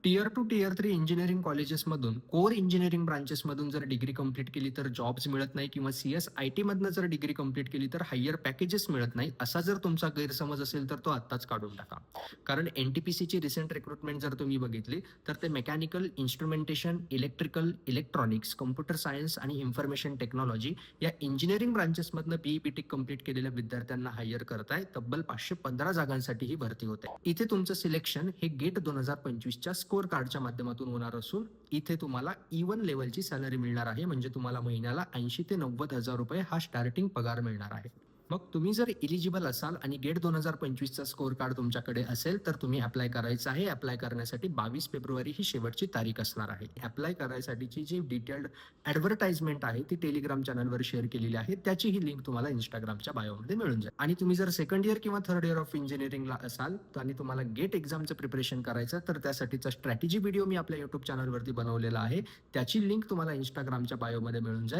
Tier 2, tier 3 engineering कॉलेजेसमधून core engineering ब्रांचेसमधून जर डिग्री कंप्लीट केली तर जॉब्स मिळत नाही किंवा CSIT मधनं जर डिग्री कंप्लीट केली तर हायर पॅकेजेस मिळत नाही. असा जर तुमचा गैरसमज असेल तर तो आत्ताच काढून टाका. कारण NTPCची रिसेंट रिक्रुटमेंट जर तुम्ही बघितली तर ते mechanical, instrumentation, electrical, electronics, computer science आणि इन्फॉर्मेशन टेक्नॉलॉजी या इंजिनिअरिंग ब्रांचेसमधनं BE BTech कंप्लीट केलेल्या विद्यार्थ्यांना हायर करताय. तब्बल 515 जागांसाठी ही भरती होते. इथे तुमचं सिलेक्शन हे गेट 2025च्या स्कोर कार्डच्या माध्यमातून होणार असून इथे तुम्हाला E1 लेवलची सॅलरी मिळणार आहे. म्हणजे तुम्हाला महिन्याला 80 ते 90 हजार रुपये हा स्टार्टिंग पगार मिळणार आहे. मग तुम्ही जर इलिजिबल असाल आणि गेट 2025चा स्कोर कार्ड तुमच्याकडे असेल तर तुम्ही अप्लाय करायचं आहे. अप्लाय करण्यासाठी 22 फेब्रुवारी ही शेवटची तारीख असणार आहे. अप्लाय करायसाठीची जी डिटेल्ड ऍडव्हर्टाइजमेंट आहे ती टेलिग्राम चॅनलवर शेअर केलेली आहे. त्याची ही लिंक तुम्हाला इंस्टाग्रामच्या बायोमध्ये मिळून जाईल. आणि तुम्ही जर सेकंड इयर किंवा थर्ड इयर ऑफ इंजिनिअरिंगला असाल आणि तुम्हाला गेट एक्झामचं प्रिपरेशन करायचं तर त्यासाठीचा स्ट्रॅटेजी व्हिडिओ मी आपल्या युट्यूब चॅनलवरती बनवलेला आहे. त्याची लिंक तुम्हाला इंस्टाग्रामच्या बायोमध्ये मिळून जाईल.